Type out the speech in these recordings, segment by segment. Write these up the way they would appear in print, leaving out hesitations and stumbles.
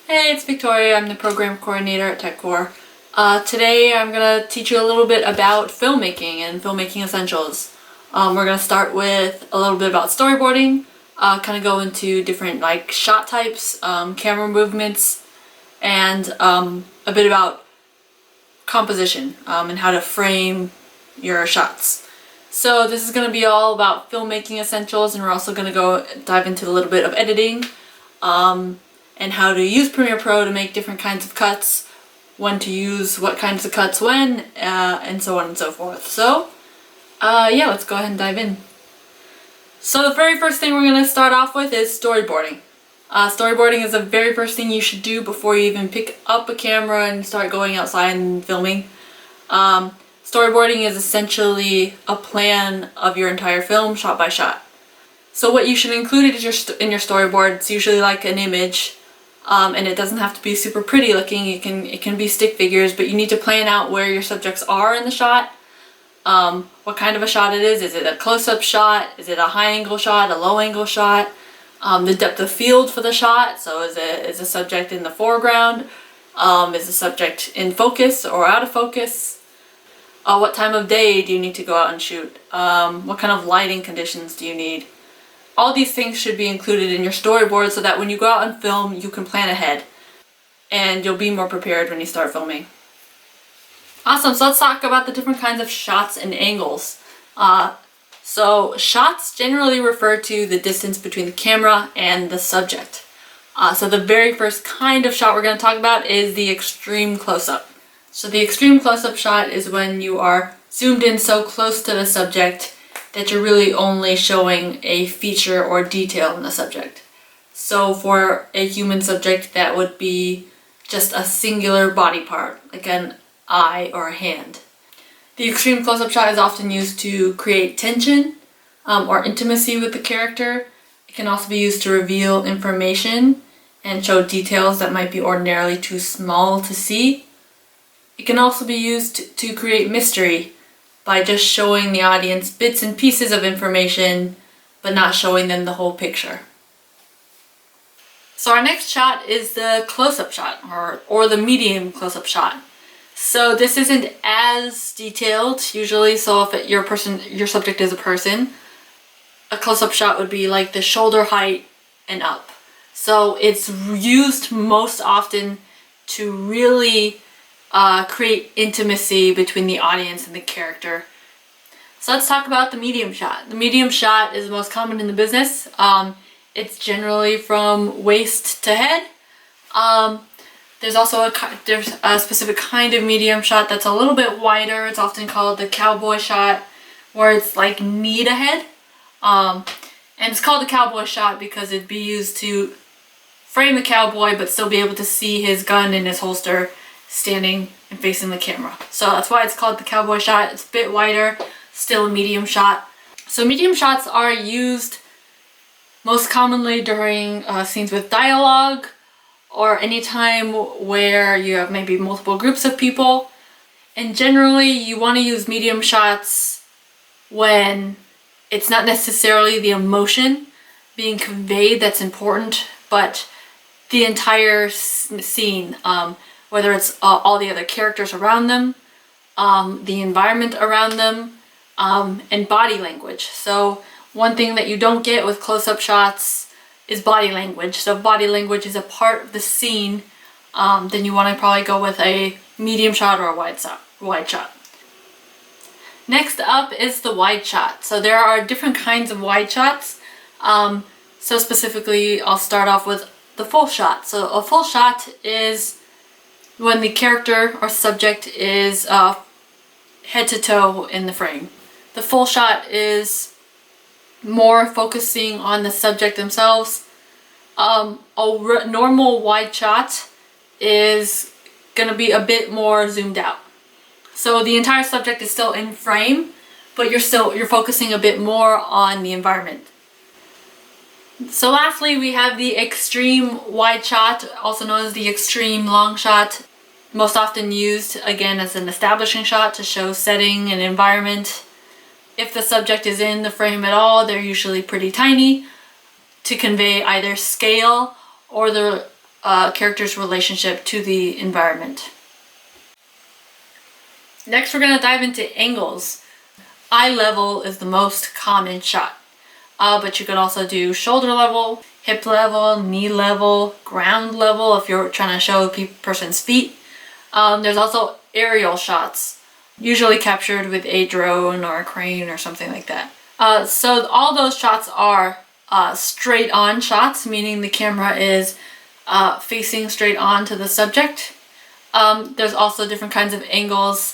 Hey, it's Victoria. I'm the program coordinator at TechCore. Today I'm going to teach you a little bit about filmmaking and filmmaking essentials. We're going to start with a little bit about storyboarding, kind of go into different shot types, camera movements, and a bit about composition and how to frame your shots. So this is going to be all about filmmaking essentials, and we're also going to go dive into a little bit of editing. And how to use Premiere Pro to make different kinds of cuts, when to use what kinds of cuts when, and so on and so forth. So, yeah, let's go ahead and dive in. So the very first thing we're going to start off with is storyboarding. Storyboarding is the very first thing you should do before you even pick up a camera and start going outside and filming. Storyboarding is essentially a plan of your entire film, shot by shot. So what you should include in your storyboard, it's usually like an image. And it doesn't have to be super pretty looking. It can be stick figures, but you need to plan out where your subjects are in the shot, what kind of a shot it is. Is it a close-up shot? Is it a high-angle shot? A low-angle shot? The depth of field for the shot. So is the subject in the foreground? Is the subject in focus or out of focus? What time of day do you need to go out and shoot? What kind of lighting conditions do you need? All these things should be included in your storyboard so that when you go out and film, you can plan ahead and you'll be more prepared when you start filming. Awesome, so let's talk about the different kinds of shots and angles. So shots generally refer to the distance between the camera and the subject. So the very first kind of shot we're going to talk about is the extreme close-up. So the extreme close-up shot is when you are zoomed in so close to the subject that you're really only showing a feature or detail in the subject. So for a human subject, that would be just a singular body part, like an eye or a hand. The extreme close-up shot is often used to create tension or intimacy with the character. It can also be used to reveal information and show details that might be ordinarily too small to see. It can also be used to create mystery by just showing the audience bits and pieces of information, but not showing them the whole picture. So our next shot is the close-up shot, or the medium close-up shot. So this isn't as detailed usually, so if your subject is a person, a close-up shot would be like the shoulder height and up. So it's used most often to really create intimacy between the audience and the character. So let's talk about the medium shot. The medium shot is the most common in the business. It's generally from waist to head. There's also a specific kind of medium shot that's a little bit wider. It's often called the cowboy shot, where it's like knee to head. And it's called the cowboy shot because it'd be used to frame the cowboy but still be able to see his gun in his holster standing and facing the camera. So that's why it's called the cowboy shot. It's a bit wider, still a medium shot. So medium shots are used most commonly during scenes with dialogue, or any time where you have maybe multiple groups of people. And generally you want to use medium shots when it's not necessarily the emotion being conveyed that's important, but the entire scene, whether it's all the other characters around them, the environment around them, and body language. So one thing that you don't get with close-up shots is body language. So if body language is a part of the scene, then you want to probably go with a medium shot or a wide shot. Next up is the wide shot. So there are different kinds of wide shots. So specifically, I'll start off with the full shot. So a full shot is when the character or subject is head to toe in the frame. The full shot is more focusing on the subject themselves. A normal wide shot is going to be a bit more zoomed out. So the entire subject is still in frame, but you're focusing a bit more on the environment. So lastly, we have the extreme wide shot, also known as the extreme long shot. Most often used, again, as an establishing shot to show setting and environment. If the subject is in the frame at all, they're usually pretty tiny to convey either scale or the character's relationship to the environment. Next, we're going to dive into angles. Eye level is the most common shot, but you can also do shoulder level, hip level, knee level, ground level if you're trying to show a person's feet. There's also aerial shots, usually captured with a drone or a crane or something like that. So all those shots are straight on shots, meaning the camera is facing straight on to the subject. There's also different kinds of angles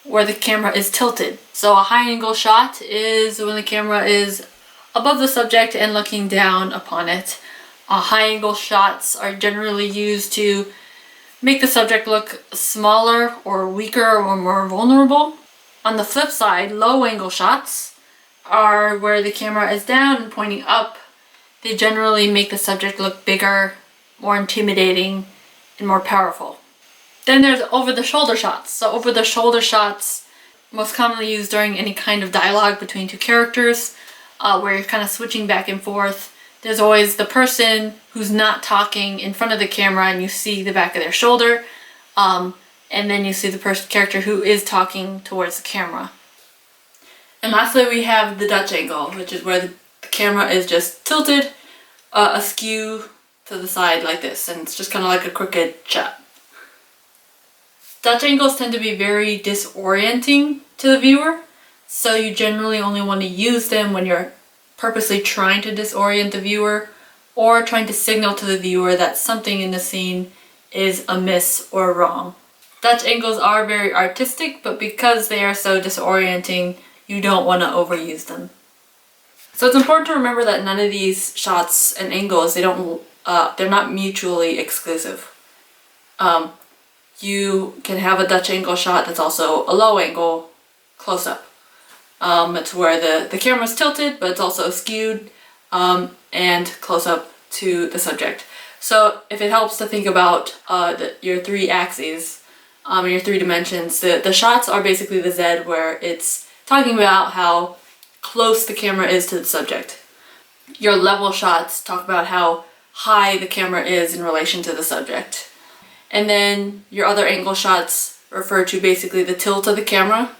where the camera is tilted. So a high angle shot is when the camera is above the subject and looking down upon it. High angle shots are generally used to make the subject look smaller or weaker or more vulnerable. On the flip side, low angle shots are where the camera is down and pointing up. They generally make the subject look bigger, more intimidating, and more powerful. Then there's over-the-shoulder shots. So over-the-shoulder shots, most commonly used during any kind of dialogue between two characters, where you're kind of switching back and forth. There's always the person who's not talking in front of the camera and you see the back of their shoulder, and then you see the character who is talking towards the camera. And lastly, we have the Dutch angle, which is where the camera is just tilted askew to the side like this, and it's just kind of like a crooked shot. Dutch angles tend to be very disorienting to the viewer, so you generally only want to use them when you're purposely trying to disorient the viewer or trying to signal to the viewer that something in the scene is amiss or wrong. Dutch angles are very artistic, but because they are so disorienting, you don't want to overuse them. So it's important to remember that none of these shots and angles, they're not mutually exclusive. You can have a Dutch angle shot that's also a low angle close-up. It's where the camera's tilted, but it's also skewed and close up to the subject. So if it helps to think about your three axes, your three dimensions, the shots are basically the Z, where it's talking about how close the camera is to the subject. Your level shots talk about how high the camera is in relation to the subject. And then your other angle shots refer to basically the tilt of the camera,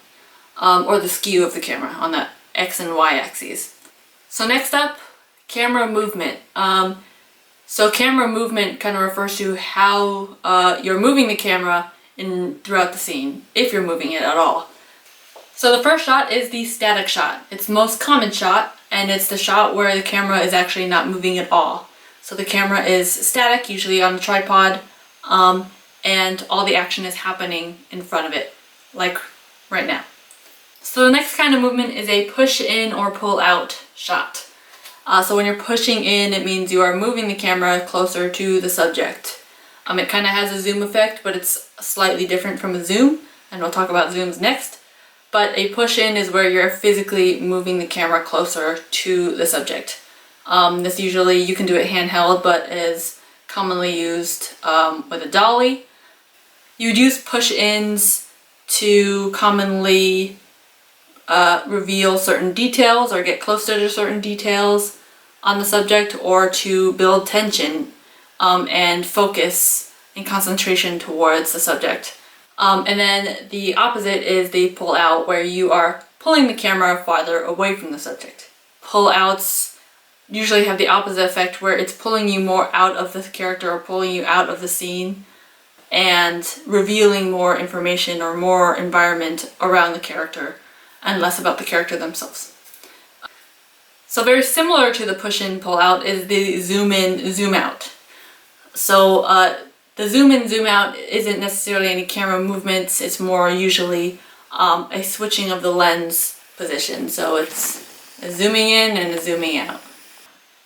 or the skew of the camera on the X and Y axes. So next up, camera movement. So camera movement kind of refers to how you're moving the camera throughout the scene, if you're moving it at all. So the first shot is the static shot. It's the most common shot, and it's the shot where the camera is actually not moving at all. So the camera is static, usually on a tripod, and all the action is happening in front of it, like right now. So the next kind of movement is a push in or pull out shot. So when you're pushing in, it means you are moving the camera closer to the subject. It kind of has a zoom effect, but it's slightly different from a zoom, and we'll talk about zooms next. But a push in is where you're physically moving the camera closer to the subject. This usually, you can do it handheld, but is commonly used with a dolly. You would use push-ins to commonly reveal certain details or get closer to certain details on the subject, or to build tension and focus and concentration towards the subject. And then the opposite is the pull out, where you are pulling the camera farther away from the subject. Pull outs usually have the opposite effect, where it's pulling you more out of the character or pulling you out of the scene and revealing more information or more environment around the character and less about the character themselves. So very similar to the push in, pull out is the zoom in, zoom out. So the zoom in, zoom out isn't necessarily any camera movements, it's more usually a switching of the lens position. So it's a zooming in and a zooming out.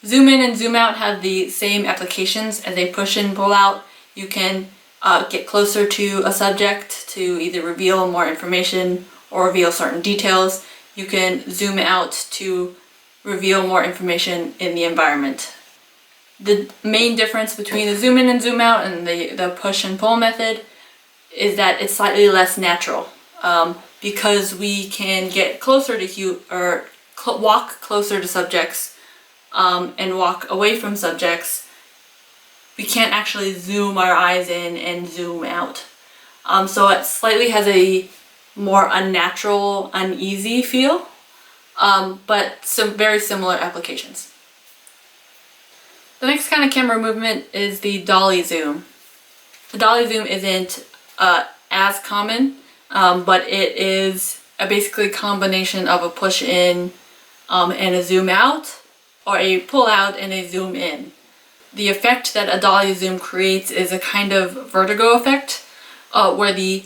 Zoom in and zoom out have the same applications as a push in, pull out. You can get closer to a subject to either reveal more information or reveal certain details. You can zoom out to reveal more information in the environment. The main difference between the zoom in and zoom out and the push and pull method is that it's slightly less natural, because we can get closer to walk closer to subjects and walk away from subjects we can't actually zoom our eyes in and zoom out. So it slightly has a more unnatural, uneasy feel, but some very similar applications. The next kind of camera movement is the dolly zoom. The dolly zoom isn't as common, but it is basically a combination of a push in and a zoom out, or a pull out and a zoom in. The effect that a dolly zoom creates is a kind of vertigo effect, where the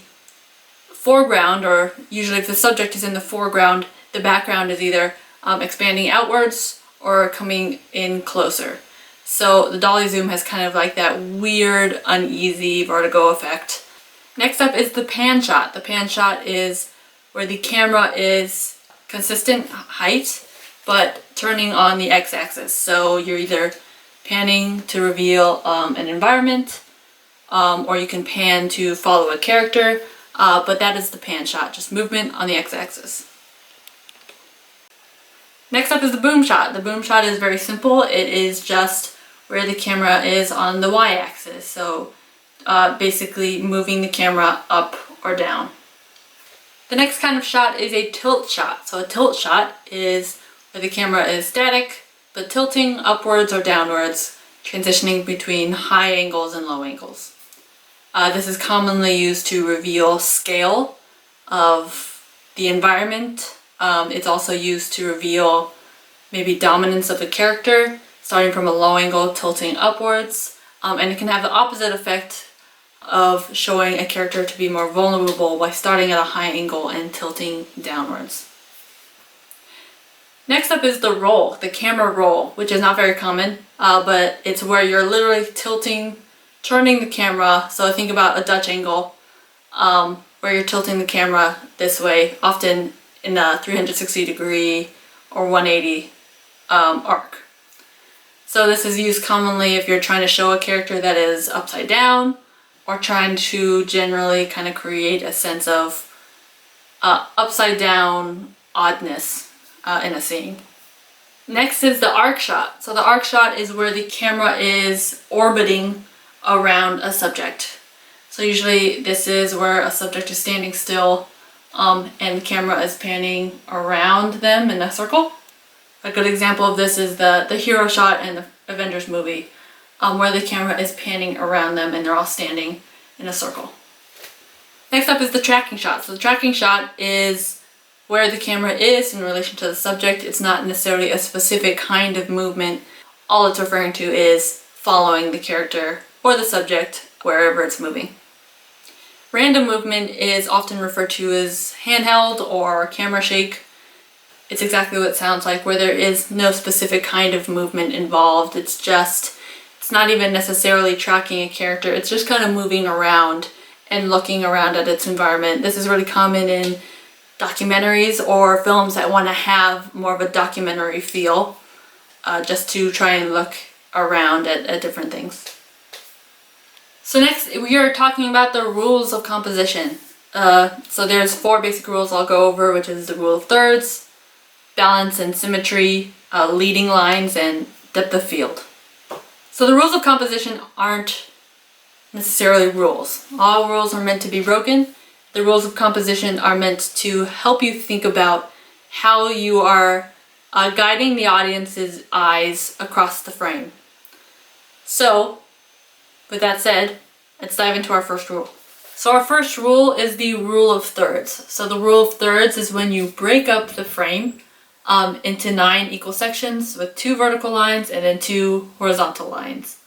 foreground, or usually if the subject is in the foreground, the background is either expanding outwards or coming in closer. So the dolly zoom has kind of like that weird, uneasy vertigo effect. Next up is the pan shot. The pan shot is where the camera is consistent height, but turning on the x-axis. So you're either panning to reveal an environment, or you can pan to follow a character, but that is the pan shot, just movement on the x-axis. Next up is the boom shot. The boom shot is very simple. It is just where the camera is on the y-axis, so basically moving the camera up or down. The next kind of shot is a tilt shot. So a tilt shot is where the camera is static, but tilting upwards or downwards, transitioning between high angles and low angles. This is commonly used to reveal scale of the environment. It's also used to reveal maybe dominance of a character, starting from a low angle, tilting upwards, and it can have the opposite effect of showing a character to be more vulnerable by starting at a high angle and tilting downwards. Next up is the roll, the camera roll, which is not very common, but it's where you're literally turning the camera. So think about a Dutch angle, where you're tilting the camera this way, often in a 360 degree or 180 arc. So this is used commonly if you're trying to show a character that is upside down, or trying to generally kind of create a sense of upside down oddness in a scene. Next is the arc shot. So the arc shot is where the camera is orbiting around a subject. So usually this is where a subject is standing still, and the camera is panning around them in a circle. A good example of this is the hero shot in the Avengers movie, where the camera is panning around them and they're all standing in a circle. Next up is the tracking shot. So the tracking shot is where the camera is in relation to the subject. It's not necessarily a specific kind of movement. All it's referring to is following the character or the subject wherever it's moving. Random movement is often referred to as handheld or camera shake. It's exactly what it sounds like, where there is no specific kind of movement involved. It's not even necessarily tracking a character. It's just kind of moving around and looking around at its environment. This is really common in documentaries or films that want to have more of a documentary feel, just to try and look around at different things. So next we are talking about the rules of composition. So there's 4 basic rules I'll go over, which is the rule of thirds, balance and symmetry, leading lines, and depth of field. So the rules of composition aren't necessarily rules. All rules are meant to be broken. The rules of composition are meant to help you think about how you are guiding the audience's eyes across the frame. So, with that said, let's dive into our first rule. So our first rule is the rule of thirds. So the rule of thirds is when you break up the frame into 9 equal sections with 2 vertical lines and then 2 horizontal lines.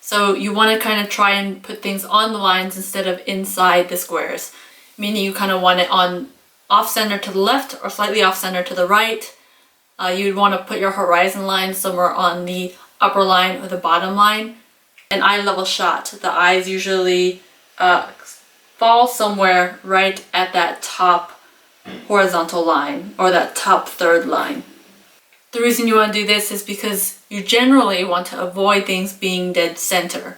So you want to kind of try and put things on the lines instead of inside the squares, meaning you kind of want it on off-center to the left or slightly off-center to the right. You'd want to put your horizon line somewhere on the upper line or the bottom line. An eye level shot, the eyes usually fall somewhere right at that top horizontal line or that top third line. The reason you want to do this is because you generally want to avoid things being dead center.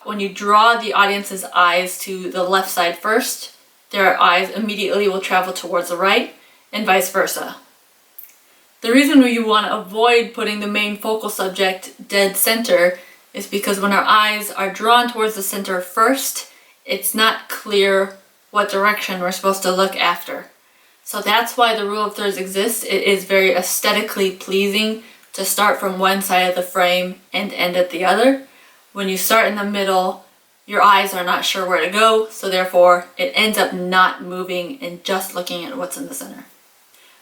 When you draw the audience's eyes to the left side first, their eyes immediately will travel towards the right and vice versa. The reason you want to avoid putting the main focal subject dead center is because when our eyes are drawn towards the center first, it's not clear what direction we're supposed to look after. So that's why the rule of thirds exists. It is very aesthetically pleasing to start from one side of the frame and end at the other. When you start in the middle, your eyes are not sure where to go, so therefore it ends up not moving and just looking at what's in the center.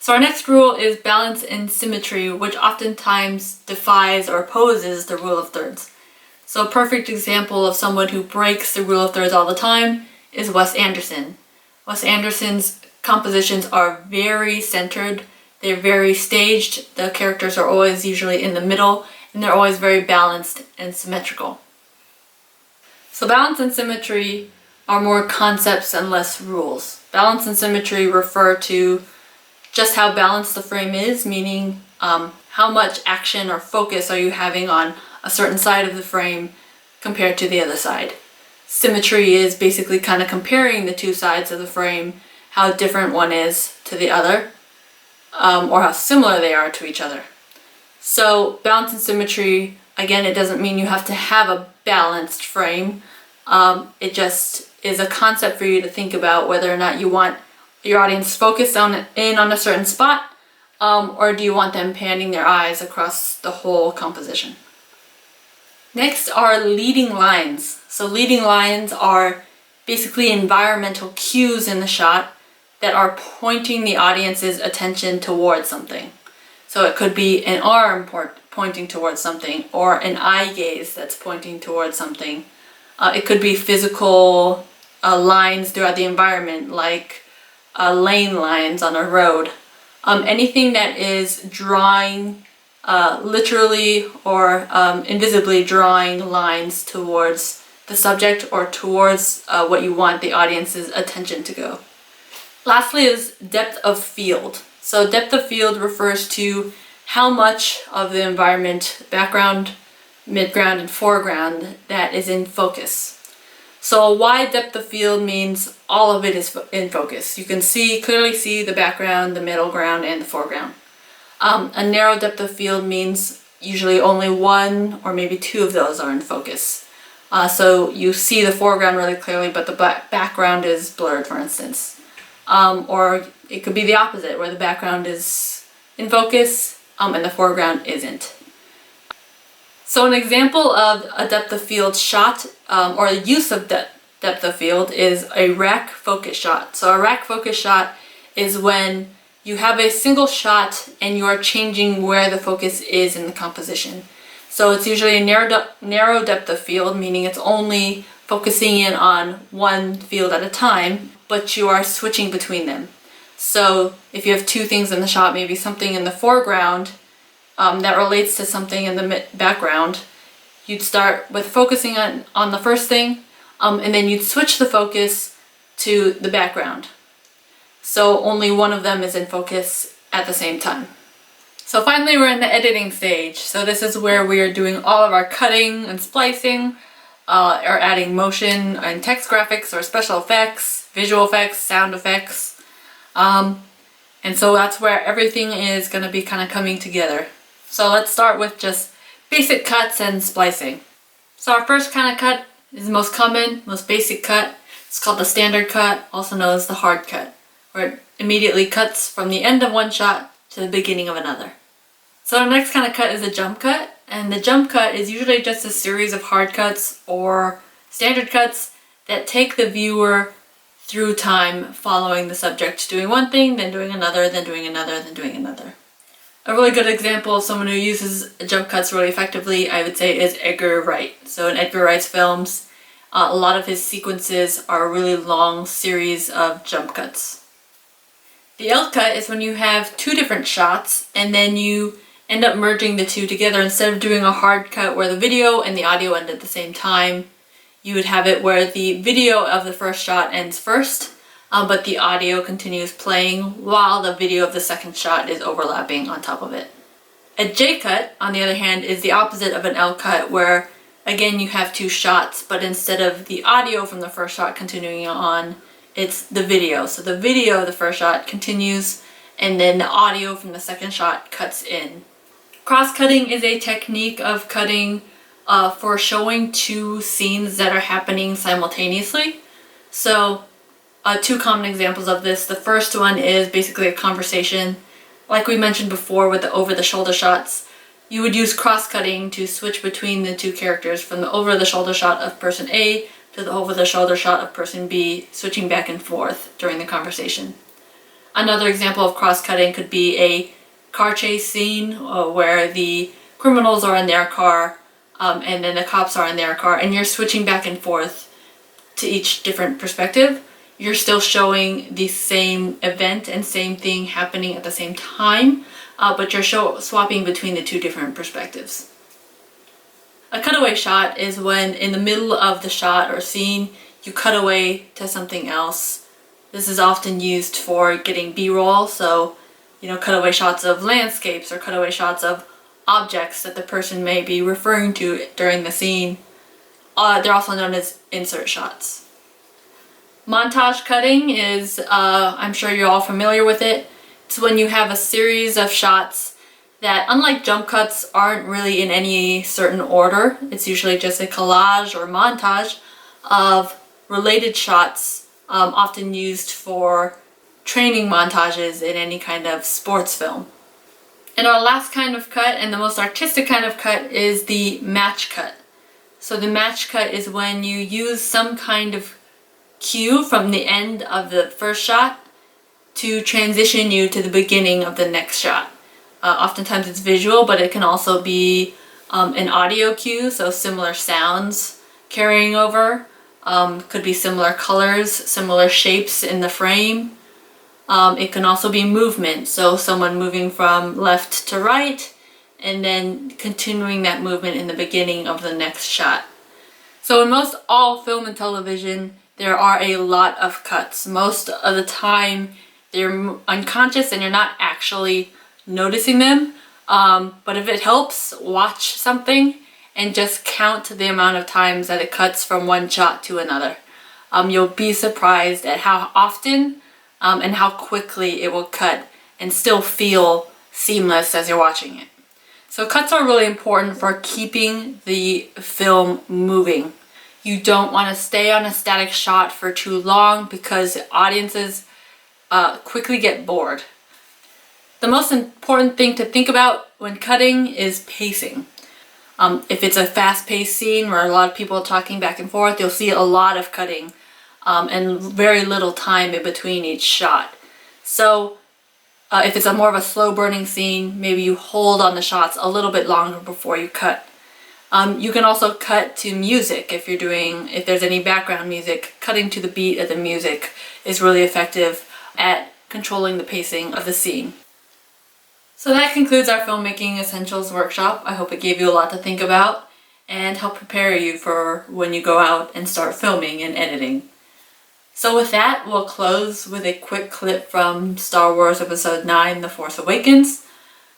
So our next rule is balance and symmetry, which oftentimes defies or opposes the rule of thirds. So a perfect example of someone who breaks the rule of thirds all the time is Wes Anderson. Wes Anderson's compositions are very centered, they're very staged, the characters are always usually in the middle, and they're always very balanced and symmetrical. So balance and symmetry are more concepts and less rules. Balance and symmetry refer to just how balanced the frame is, meaning how much action or focus are you having on a certain side of the frame compared to the other side. Symmetry is basically kind of comparing the two sides of the frame, how different one is to the other, or how similar they are to each other. So balance and symmetry, again, it doesn't mean you have to have a balanced frame. It just is a concept for you to think about whether or not you want your audience focused in on a certain spot, or do you want them panning their eyes across the whole composition. Next are leading lines. So leading lines are basically environmental cues in the shot that are pointing the audience's attention towards something. So it could be an arm pointing towards something, or an eye gaze that's pointing towards something. It could be physical lines throughout the environment, like lane lines on a road. Anything that is drawing, literally or invisibly drawing lines towards the subject or towards what you want the audience's attention to go. Lastly is depth of field. So depth of field refers to how much of the environment, background, midground, and foreground, that is in focus. So a wide depth of field means all of it is in focus. You can clearly see the background, the middle ground, and the foreground. A narrow depth of field means usually only one or maybe two of those are in focus. So you see the foreground really clearly, but the background is blurred, for instance. Or it could be the opposite, where the background is in focus and the foreground isn't. So an example of a depth of field shot, or the use of depth of field, is a rack focus shot. So a rack focus shot is when you have a single shot and you are changing where the focus is in the composition. So it's usually a narrow depth of field, meaning it's only focusing in on one field at a time, but you are switching between them. So if you have two things in the shot, maybe something in the foreground that relates to something in the background, you'd start with focusing on the first thing, and then you'd switch the focus to the background. So only one of them is in focus at the same time. So finally we're in the editing stage. So this is where we are doing all of our cutting and splicing, or adding motion and text graphics or special effects, visual effects, sound effects. And so that's where everything is going to be kind of coming together. So let's start with just basic cuts and splicing. So our first kind of cut is the most common, most basic cut. It's called the standard cut, also known as the hard cut, where it immediately cuts from the end of one shot to the beginning of another. So our next kind of cut is a jump cut, and the jump cut is usually just a series of hard cuts or standard cuts that take the viewer through time, following the subject doing one thing, then doing another, then doing another, then doing another. A really good example of someone who uses jump cuts really effectively, I would say, is Edgar Wright. So in Edgar Wright's films, a lot of his sequences are a really long series of jump cuts. The L cut is when you have two different shots and then you end up merging the two together. Instead of doing a hard cut where the video and the audio end at the same time, you would have it where the video of the first shot ends first, but the audio continues playing while the video of the second shot is overlapping on top of it. A J cut, on the other hand, is the opposite of an L cut, where again you have two shots, but instead of the audio from the first shot continuing on, it's the video. So the video of the first shot continues, and then the audio from the second shot cuts in. Cross-cutting is a technique of cutting for showing two scenes that are happening simultaneously. So two common examples of this. The first one is basically a conversation. Like we mentioned before with the over-the-shoulder shots, you would use cross-cutting to switch between the two characters from the over-the-shoulder shot of person A to the over-the-shoulder shot of person B, switching back and forth during the conversation. Another example of cross-cutting could be a car chase scene where the criminals are in their car and then the cops are in their car, and you're switching back and forth to each different perspective. You're still showing the same event and same thing happening at the same time, but you're swapping between the two different perspectives. A cutaway shot is when in the middle of the shot or scene, you cut away to something else. This is often used for getting B-roll, so cutaway shots of landscapes or cutaway shots of objects that the person may be referring to during the scene. They're also known as insert shots. Montage cutting is, I'm sure you're all familiar with it. It's when you have a series of shots that, unlike jump cuts, aren't really in any certain order. It's usually just a collage or montage of related shots, often used for training montages in any kind of sports film. And our last kind of cut, and the most artistic kind of cut, is the match cut. So the match cut is when you use some kind of cue from the end of the first shot to transition you to the beginning of the next shot. Oftentimes it's visual, but it can also be an audio cue, so similar sounds carrying over. Could be similar colors, similar shapes in the frame. It can also be movement, so someone moving from left to right and then continuing that movement in the beginning of the next shot. So in most all film and television, there are a lot of cuts. Most of the time they're unconscious and you're not actually noticing them. But if it helps, watch something and just count the amount of times that it cuts from one shot to another. You'll be surprised at how often and how quickly it will cut and still feel seamless as you're watching it. So cuts are really important for keeping the film moving. You don't want to stay on a static shot for too long because audiences quickly get bored. The most important thing to think about when cutting is pacing. If it's a fast-paced scene where a lot of people are talking back and forth, you'll see a lot of cutting and very little time in between each shot. So if it's more of a slow-burning scene, maybe you hold on the shots a little bit longer before you cut. You can also cut to music if there's any background music. Cutting to the beat of the music is really effective at controlling the pacing of the scene. So that concludes our Filmmaking Essentials workshop. I hope it gave you a lot to think about and help prepare you for when you go out and start filming and editing. So with that, we'll close with a quick clip from Star Wars Episode 9, The Force Awakens.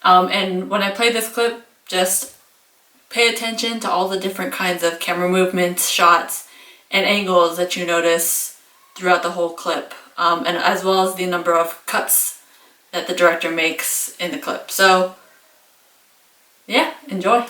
And when I play this clip, just pay attention to all the different kinds of camera movements, shots, and angles that you notice throughout the whole clip, and as well as the number of cuts that the director makes in the clip. So yeah, enjoy.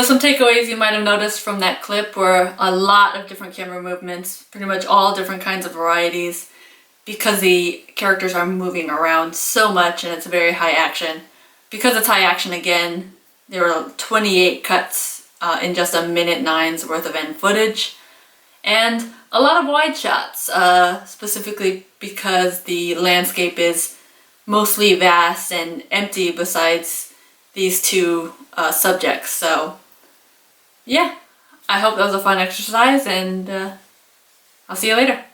So some takeaways you might have noticed from that clip were a lot of different camera movements, pretty much all different kinds of varieties, because the characters are moving around so much and it's very high action. Because it's high action again, there were 28 cuts in just a minute 9's worth of end footage. And a lot of wide shots, specifically because the landscape is mostly vast and empty besides these two subjects. So yeah, I hope that was a fun exercise, and I'll see you later.